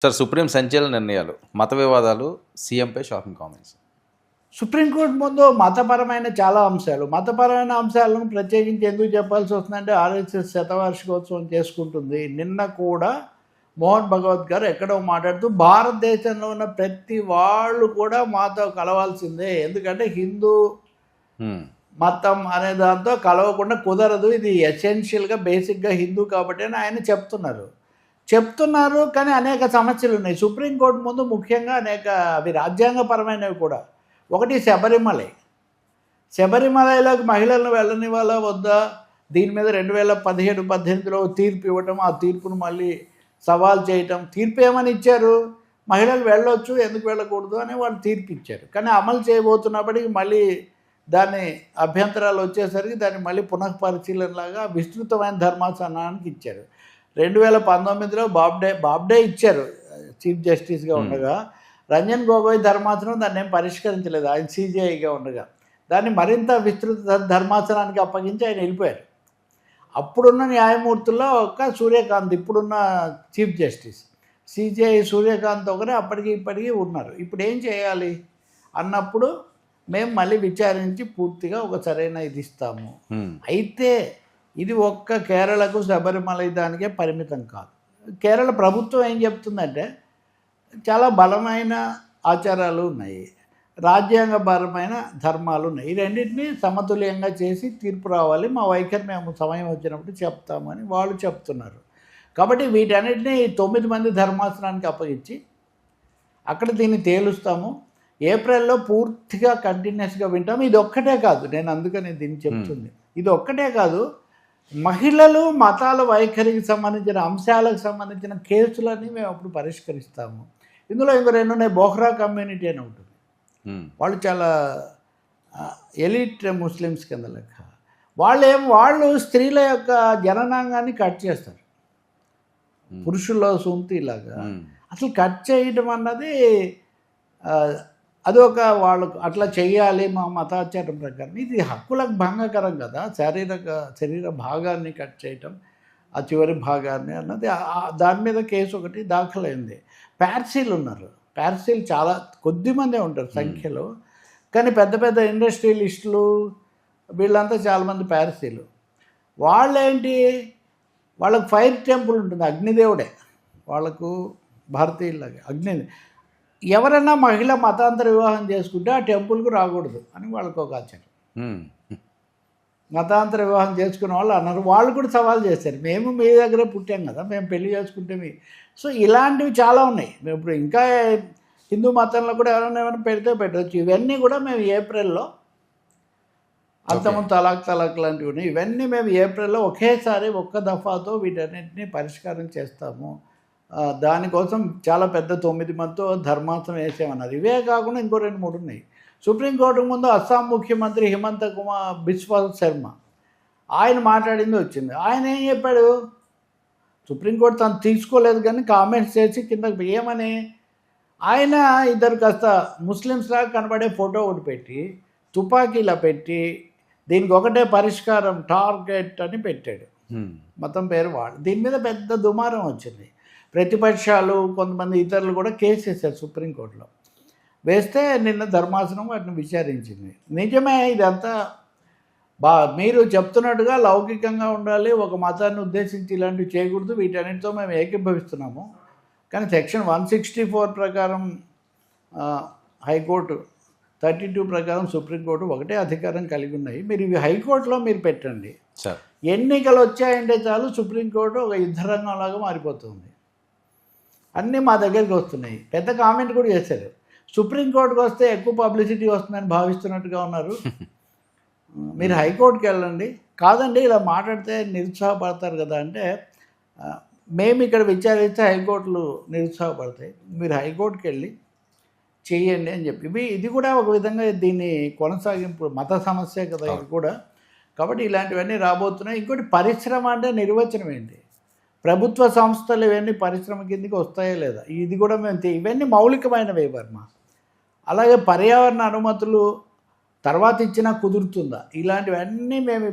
Sir, supreme సంచలన నిర్ణయాలు, మత వివాదాలు, సీఎంపై షాకింగ్ కామెంట్స్. సుప్రీంకోర్టు ముందు మతపరమైన చాలా అంశాలు, మతపరమైన అంశాలను ప్రత్యేకించి ఎందుకు చెప్పాల్సి వస్తుందంటే ఆర్ఎస్ఎస్ శతవార్షికోత్సవం చేసుకుంటుంది. నిన్న కూడా మోహన్ భగవత్ గారు ఎక్కడో మాట్లాడుతూ భారతదేశంలో ఉన్న ప్రతి వాళ్ళు కూడా మాతో కలవాల్సిందే, ఎందుకంటే హిందూ మతం అనే దాంతో కలవకుండా కుదరదు, ఇది ఎసెన్షియల్గా బేసిక్గా హిందూ కాబట్టి అని ఆయన చెప్తున్నారు. కానీ అనేక సమస్యలు ఉన్నాయి సుప్రీంకోర్టు ముందు, ముఖ్యంగా అవి రాజ్యాంగపరమైనవి కూడా. ఒకటి శబరిమలలోకి మహిళలను వెళ్ళనివ్వాలా వద్దా, దీని మీద 2017-18లో తీర్పు ఇవ్వటం, ఆ తీర్పును మళ్ళీ సవాల్ చేయటం. తీర్పు ఏమని ఇచ్చారు, మహిళలు వెళ్ళొచ్చు, ఎందుకు వెళ్ళకూడదు అని వాళ్ళు తీర్పు ఇచ్చారు. కానీ అమలు చేయబోతున్నప్పటికీ మళ్ళీ దాని అభ్యంతరాలు వచ్చేసరికి దాన్ని మళ్ళీ పునఃపరిశీలనలాగా విస్తృతమైన ధర్మాసనానికి ఇచ్చారు. 2019లో బాబ్డే ఇచ్చారు చీఫ్ జస్టిస్గా ఉండగా. రంజన్ గొగోయ్ ధర్మాసనం దాన్ని ఏం పరిష్కరించలేదు, ఆయన సిజేఐగా ఉండగా. దాన్ని మరింత విస్తృత ధర్మాసనానికి అప్పగించి ఆయన వెళ్ళిపోయారు. అప్పుడున్న న్యాయమూర్తుల్లో ఒక సూర్యకాంత్, ఇప్పుడున్న చీఫ్ జస్టిస్ సిజేఐ సూర్యకాంత్ ఒకరే అప్పటికి ఇప్పటికీ ఉన్నారు. ఇప్పుడు ఏం చేయాలి అన్నప్పుడు మేము మళ్ళీ విచారించి పూర్తిగా ఒక సరైన ఇది ఇస్తాము. అయితే ఇది ఒక్క కేరళకు శబరిమల దానికే పరిమితం కాదు. కేరళ ప్రభుత్వం ఏం చెప్తుందంటే చాలా బలమైన ఆచారాలు ఉన్నాయి, రాజ్యాంగపరమైన ధర్మాలు ఉన్నాయి, ఈ రెండింటినీ సమతుల్యంగా చేసి తీర్పు రావాలి, మా వైఖరి మేము సమయం వచ్చినప్పుడు చెప్తామని వాళ్ళు చెప్తున్నారు. కాబట్టి వీటన్నిటినీ 9 మంది ధర్మాసనానికి అప్పగించి అక్కడ దీన్ని తేలుస్తాము. ఏప్రిల్లో పూర్తిగా కంటిన్యూస్గా వింటాము. ఇది ఒక్కటే కాదు, నేను అందుకని దీన్ని చెప్తుంది, ఇది ఒక్కటే కాదు, మహిళలు మతాల వైఖరికి సంబంధించిన అంశాలకు సంబంధించిన కేసులన్నీ మేము అప్పుడు పరిష్కరిస్తాము. ఇందులో ఇంకో 2 ఉన్నాయి. బోహ్రా కమ్యూనిటీ అని ఉంటుంది, వాళ్ళు చాలా ఎలిట్ ముస్లిమ్స్ కింద లెక్క. వాళ్ళు స్త్రీల యొక్క జననాంగాన్ని కట్ చేస్తారు, పురుషుల్లో సుంతిలాగా. అసలు కట్ చేయడం అన్నది అదొక వాళ్ళకు అట్లా చేయాలి మా మతాచారం ప్రకారం. ఇది హక్కులకు భంగకరం కదా, శరీర భాగాన్ని కట్ చేయటం, ఆ చివరి భాగాన్ని అన్నది. దాని మీద కేసు ఒకటి దాఖలైంది. పార్సీలు ఉన్నారు, పార్సీలు చాలా కొద్దిమందే ఉంటారు సంఖ్యలో, కానీ పెద్ద పెద్ద ఇండస్ట్రియలిస్టులు వీళ్ళంతా చాలామంది పార్సీలు. వాళ్ళేంటి, వాళ్ళకు ఫైర్ టెంపుల్ ఉంటుంది, అగ్నిదేవుడే వాళ్ళకు, భారతీయులాగా అగ్ని. ఎవరైనా మహిళ మతాంతర వివాహం చేసుకుంటే ఆ టెంపుల్కు రాకూడదు అని వాళ్ళకు ఒక ఆచారం. మతాంతర వివాహం చేసుకున్న వాళ్ళు అన్నారు, వాళ్ళు కూడా సవాల్ చేశారు, మేము మీ దగ్గరే పుట్టాం కదా, మేము పెళ్లి చేసుకుంటే మీ. సో ఇలాంటివి చాలా ఉన్నాయి. మేము ఇప్పుడు ఇంకా హిందూ మతంలో కూడా ఎవరైనా పెడితే పెట్టవచ్చు. ఇవన్నీ కూడా మేము ఏప్రిల్లో, అంతమంది తలాక్ లాంటివి ఉన్నాయి, ఇవన్నీ మేము ఏప్రిల్లో ఒకేసారి ఒక్క దఫాతో వీటన్నింటినీ పరిష్కారం చేస్తాము. దానికోసం చాలా పెద్ద 9 మందితో ధర్మాసనం వేసామన్నారు. ఇవే కాకుండా ఇంకో 2-3 ఉన్నాయి. సుప్రీంకోర్టు ముందు అస్సాం ముఖ్యమంత్రి హిమంత బిశ్వ శర్మ ఆయన మాట్లాడింది వచ్చింది. ఆయన ఏం చెప్పాడు, సుప్రీంకోర్టు తను తీసుకోలేదు కానీ కామెంట్స్ చేసి కిందకి ఏమని, ఆయన ఇద్దరు కాస్త ముస్లిమ్స్లాగా కనబడే ఫోటో ఒకటి పెట్టి, తుపాకీలా పెట్టి, దీనికి ఒకటే పరిష్కారం టార్గెట్ అని పెట్టాడు, మతం పేరు వాడు. దీని మీద పెద్ద దుమారం వచ్చింది. ప్రతిపక్షాలు కొంతమంది ఇతరులు కూడా కేసు వేశారు సుప్రీంకోర్టులో. వేస్తే నిన్న ధర్మాసనం వాటిని విచారించింది. నిజమే, ఇదంతా మీరు చెప్తున్నట్టుగా లౌకికంగా ఉండాలి, ఒక మతాన్ని ఉద్దేశించి ఇలాంటివి చేయకూడదు, వీటన్నిటితో మేము ఏకీభవిస్తున్నాము. కానీ సెక్షన్ 164 ప్రకారం హైకోర్టు, 32 ప్రకారం సుప్రీంకోర్టు ఒకటే అధికారం కలిగి ఉన్నాయి. మీరు ఇవి హైకోర్టులో మీరు పెట్టండి, ఎన్నికలు వచ్చాయంటే చాలు సుప్రీంకోర్టు ఒక యుద్ధరంగంలాగా మారిపోతుంది. అన్నీ మా దగ్గరికి వస్తున్నాయి. పెద్ద కామెంట్ కూడా చేశారు, సుప్రీంకోర్టుకు వస్తే ఎక్కువ పబ్లిసిటీ వస్తుందని భావిస్తున్నట్టుగా ఉన్నారు, మీరు హైకోర్టుకి వెళ్ళండి. కాదండి, ఇలా మాట్లాడితే నిరుత్సాహపడతారు కదా అంటే, మేము ఇక్కడ విచారిస్తే హైకోర్టులు నిరుత్సాహపడతాయి, మీరు హైకోర్టుకి వెళ్ళి చెయ్యండి అని చెప్పి. ఇది కూడా ఒక విధంగా దీన్ని కొనసాగింపు, మత సమస్య కదా ఇది కూడా. కాబట్టి ఇలాంటివన్నీ రాబోతున్నాయి. ఇంకోటి, పరిశ్రమ అంటే నిర్వచనం ఏంటి, ప్రభుత్వ సంస్థలు ఇవన్నీ పరిశ్రమ కిందకి వస్తాయో లేదా, ఇది కూడా మేము ఇవన్నీ మౌలికమైనవే వర్మ. అలాగే పర్యావరణ అనుమతులు తర్వాత ఇచ్చినా కుదురుతుందా, ఇలాంటివన్నీ మేము